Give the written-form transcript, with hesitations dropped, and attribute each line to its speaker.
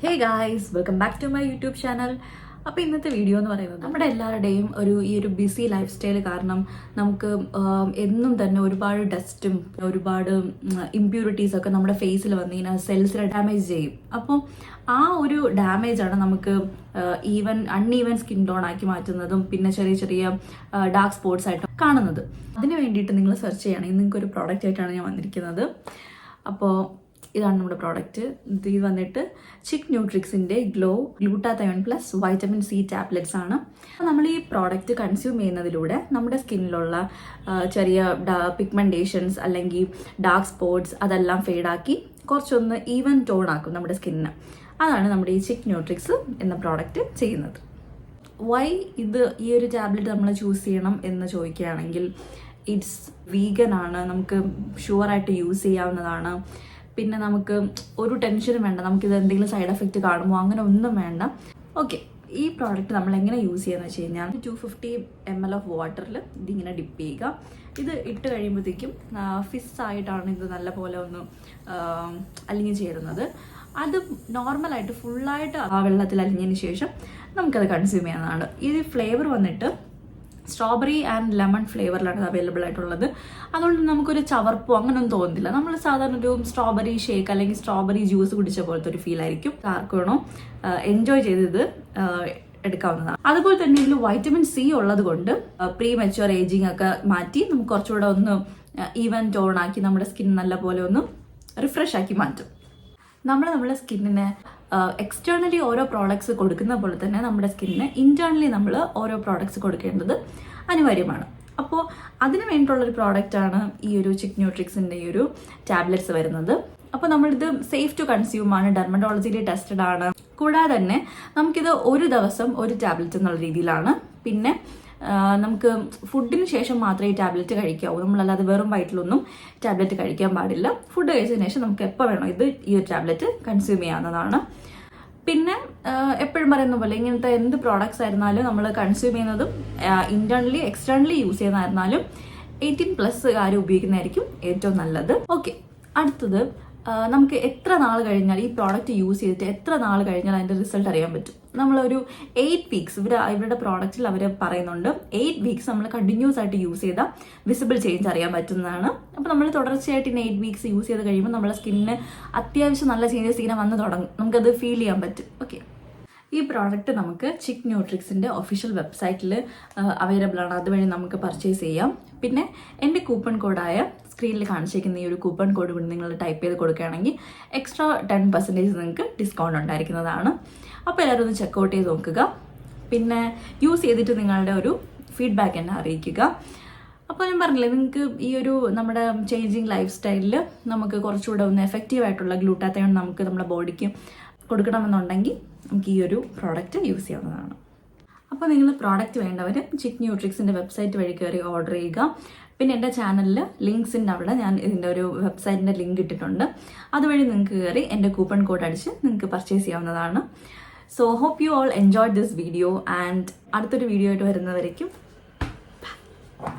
Speaker 1: Hey guys, welcome back to my YouTube channel. അപ്പോൾ ഇന്നത്തെ video എന്ന് പറയുന്നത് നമ്മുടെ എല്ലാവരുടെയും ഈ ഒരു ബിസി ലൈഫ് സ്റ്റൈൽ കാരണം നമുക്ക് എന്നും തന്നെ ഒരുപാട് ഡസ്റ്റും ഒരുപാട് ഇമ്പ്യൂരിറ്റീസ് ഒക്കെ നമ്മുടെ ഫേസിൽ വന്ന് ഇങ്ങനെ സെൽസിനെ ഡാമേജ് ചെയ്യും. അപ്പോൾ ആ ഒരു ഡാമേജാണ് നമുക്ക് അൺഈവൻ സ്കിൻ ടോൺ ആക്കി മാറ്റുന്നതും പിന്നെ ചെറിയ ചെറിയ ഡാർക്ക് സ്പോട്ട്സ് ആയിട്ട് കാണുന്നത്. അതിന് വേണ്ടിയിട്ട് നിങ്ങൾ സെർച്ച് ചെയ്യുകയാണെങ്കിൽ നിങ്ങൾക്ക് ഒരു പ്രോഡക്റ്റ് ആയിട്ടാണ് ഞാൻ വന്നിരിക്കുന്നത്. അപ്പോൾ ഇതാണ് നമ്മുടെ പ്രോഡക്റ്റ്. ഇത് വന്നിട്ട് ചിക് ന്യൂട്രിക്സിൻ്റെ glutathione plus vitamin C tablets ആണ്. നമ്മൾ ഈ പ്രോഡക്റ്റ് കൺസ്യൂം ചെയ്യുന്നതിലൂടെ നമ്മുടെ സ്കിന്നിലുള്ള ചെറിയ പിഗ്മെൻറ്റേഷൻസ് അല്ലെങ്കിൽ ഡാർക്ക് സ്പോട്ട്സ് അതെല്ലാം ഫെയ്ഡാക്കി കുറച്ചൊന്ന് ഈവൻ ടോൺ ആക്കും നമ്മുടെ സ്കിന്നിന്. അതാണ് നമ്മുടെ ഈ ചിക് ന്യൂട്രിക്സ് എന്ന പ്രോഡക്റ്റ് ചെയ്യുന്നത്. വൈ ഈ ഒരു ടാബ്ലറ്റ് നമ്മൾ ചൂസ് ചെയ്യണം എന്ന് ചോദിക്കുകയാണെങ്കിൽ ഇറ്റ്സ് വീഗൻ ആണ്, നമുക്ക് ഷുവറായിട്ട് യൂസ് ചെയ്യാവുന്നതാണ്. പിന്നെ നമുക്ക് ഒരു ടെൻഷനും വേണ്ട, നമുക്കിത് എന്തെങ്കിലും സൈഡ് എഫക്റ്റ് കാണുമോ അങ്ങനെ ഒന്നും വേണ്ട. ഓക്കെ, ഈ പ്രോഡക്റ്റ് നമ്മൾ എങ്ങനെ യൂസ് ചെയ്യുക വെച്ച് കഴിഞ്ഞാൽ 250 ml ഓഫ് വാട്ടറിൽ ഇതിങ്ങനെ ഡിപ്പ് ചെയ്യുക. ഇത് ഇട്ട് കഴിയുമ്പോഴത്തേക്കും ഫിസ്സായിട്ടാണ് ഇത് നല്ലപോലെ ഒന്ന് അലിഞ്ഞ് ചേരുന്നത്. അത് നോർമലായിട്ട് ഫുള്ളായിട്ട് ആ വെള്ളത്തിൽ അലിഞ്ഞതിന് ശേഷം നമുക്കത് കൺസ്യൂം ചെയ്യാവുന്നതാണ്. ഈ ഫ്ലേവർ വന്നിട്ട് സ്ട്രോബെറി ആൻഡ് ലെമൺ ഫ്ലേവറിലാണ് അവൈലബിൾ ആയിട്ടുള്ളത്. അതുകൊണ്ട് നമുക്കൊരു ചവർപ്പോ അങ്ങനെയൊന്നും തോന്നുന്നില്ല. നമ്മൾ സാധാരണ ഒരു സ്ട്രോബെറി ഷേക്ക് അല്ലെങ്കിൽ സ്ട്രോബെറി ജ്യൂസ് കുടിച്ച പോലത്തെ ഒരു ഫീൽ ആയിരിക്കും. ആർക്ക് വേണോ എൻജോയ് ചെയ്ത് എടുക്കാവുന്നതാണ്. അതുപോലെ തന്നെ ഇതിൽ വൈറ്റമിൻ സി ഉള്ളത് കൊണ്ട് പ്രീ മെച്യൂർ ഏജിങ് ഒക്കെ മാറ്റി നമുക്ക് കുറച്ചുകൂടെ ഒന്ന് ഈവൻ ടോൺ ആക്കി നമ്മുടെ സ്കിൻ നല്ല പോലെ ഒന്ന് റിഫ്രഷ് ആക്കി മാറ്റും. നമ്മുടെ സ്കിന്നിനെ എക്സ്റ്റേണലി ഓരോ പ്രോഡക്ട്സ് കൊടുക്കുന്ന പോലെ തന്നെ നമ്മുടെ സ്കിന്നിന് ഇന്റേണലി നമ്മൾ ഓരോ പ്രോഡക്ട്സ് കൊടുക്കേണ്ടത് അനിവാര്യമാണ്. അപ്പോൾ അതിന് വേണ്ടിയിട്ടുള്ളൊരു പ്രോഡക്റ്റാണ് ഈ ഒരു ചിക് ന്യൂട്രിക്സിൻ്റെ ഈ ഒരു ടാബ്ലറ്റ്സ് വരുന്നത്. അപ്പോൾ നമ്മളിത് സേഫ് ടു കൺസ്യൂം ആണ്, ഡെർമറ്റോളജിയിൽ ടെസ്റ്റഡ് ആണ്. കൂടാതെ തന്നെ നമുക്കിത് ഒരു ദിവസം ഒരു ടാബ്ലറ്റ് എന്നുള്ള രീതിയിലാണ്. പിന്നെ നമുക്ക് ഫുഡിന് ശേഷം മാത്രമേ ഈ ടാബ്ലറ്റ് കഴിക്കാവൂ. നമ്മളല്ലാതെ വെറും വയറ്റിലൊന്നും ടാബ്ലറ്റ് കഴിക്കാൻ പാടില്ല. ഫുഡ് കഴിച്ചതിന് ശേഷം നമുക്ക് എപ്പോൾ വേണോ ഈ ഒരു ടാബ്ലറ്റ് കൺസ്യൂം ചെയ്യാവുന്നതാണ്. പിന്നെ എപ്പോഴും പറയുന്ന പോലെ ഇങ്ങനത്തെ എന്ത് പ്രോഡക്ട്സ് ആയിരുന്നാലും നമ്മൾ കൺസ്യൂം ചെയ്യുന്നതും ഇന്റേണലി എക്സ്റ്റേണലി യൂസ് ചെയ്യുന്നതായിരുന്നാലും 18+ ഉപയോഗിക്കുന്നതായിരിക്കും ഏറ്റവും നല്ലത്. ഓക്കെ, അടുത്തത് നമുക്ക് എത്ര നാൾ കഴിഞ്ഞാൽ ഈ പ്രോഡക്റ്റ് യൂസ് ചെയ്തിട്ട് എത്ര നാൾ കഴിഞ്ഞാൽ അതിൻ്റെ റിസൾട്ട് അറിയാൻ പറ്റും. നമ്മളൊരു 8 വീക്സ് ഇവരുടെ പ്രോഡക്റ്റിൽ അവർ പറയുന്നുണ്ട്. 8 വീക്സ് നമ്മൾ കണ്ടിന്യൂസ് ആയിട്ട് യൂസ് ചെയ്താൽ വിസിബിൾ ചേഞ്ച് അറിയാൻ പറ്റുന്നതാണ്. അപ്പോൾ നമ്മൾ തുടർച്ചയായിട്ട് 8 വീക്സ് യൂസ് ചെയ്ത് കഴിയുമ്പോൾ നമ്മുടെ സ്കിന്നിന് അത്യാവശ്യം നല്ല ചേഞ്ചസ് ഇങ്ങനെ വന്ന് തുടങ്ങും. നമുക്കത് ഫീൽ ചെയ്യാൻ പറ്റും. ഓക്കെ, ഈ പ്രോഡക്റ്റ് നമുക്ക് ചിക് ന്യൂട്രിക്സിൻ്റെ ഒഫീഷ്യൽ വെബ്സൈറ്റിൽ അവൈലബിൾ ആണ്. അതുവഴി നമുക്ക് പർച്ചേസ് ചെയ്യാം. പിന്നെ എൻ്റെ കൂപ്പൺ കോഡായ സ്ക്രീനിൽ കാണിച്ചിരിക്കുന്ന ഈ ഒരു കൂപ്പൺ കോഡ് കൊണ്ട് നിങ്ങൾ ടൈപ്പ് ചെയ്ത് കൊടുക്കുകയാണെങ്കിൽ എക്സ്ട്രാ 10% നിങ്ങൾക്ക് ഡിസ്കൗണ്ട് ഉണ്ടായിരിക്കുന്നതാണ്. അപ്പോൾ എല്ലാവരും ഒന്ന് ചെക്കൗട്ട് ചെയ്ത് നോക്കുക. പിന്നെ യൂസ് ചെയ്തിട്ട് നിങ്ങളുടെ ഒരു ഫീഡ്ബാക്ക് എന്നെ അറിയിക്കുക. അപ്പോൾ ഞാൻ പറഞ്ഞില്ലേ, നിങ്ങൾക്ക് ഈ ഒരു നമ്മുടെ ചേഞ്ചിങ് ലൈഫ് സ്റ്റൈലിൽ നമുക്ക് കുറച്ചുകൂടെ ഒന്ന് എഫക്റ്റീവായിട്ടുള്ള ഗ്ലൂട്ടാതയോൺ നമുക്ക് നമ്മുടെ ബോഡിക്ക് കൊടുക്കണമെന്നുണ്ടെങ്കിൽ നമുക്ക് ഈ ഒരു പ്രോഡക്റ്റ് യൂസ് ചെയ്യാവുന്നതാണ്. അപ്പോൾ നിങ്ങൾ പ്രോഡക്റ്റ് വേണ്ടവർ ചിക് ന്യൂട്രിക്സിൻ്റെ വെബ്സൈറ്റ് വഴി കയറി ഓർഡർ ചെയ്യുക. പിന്നെ എൻ്റെ ചാനലിൽ ലിങ്ക്സിൻ്റെ അവിടെ ഞാൻ ഇതിൻ്റെ ഒരു വെബ്സൈറ്റിൻ്റെ ലിങ്ക് ഇട്ടിട്ടുണ്ട്. അതുവഴി നിങ്ങൾക്ക് കയറി എൻ്റെ കൂപ്പൺ കോഡ് അടിച്ച് നിങ്ങൾക്ക് പർച്ചേസ് ചെയ്യാവുന്നതാണ്. So hope you all enjoy this video and അടുത്തൊരു വീഡിയോ ആയിട്ട് വരുന്നവരേക്കും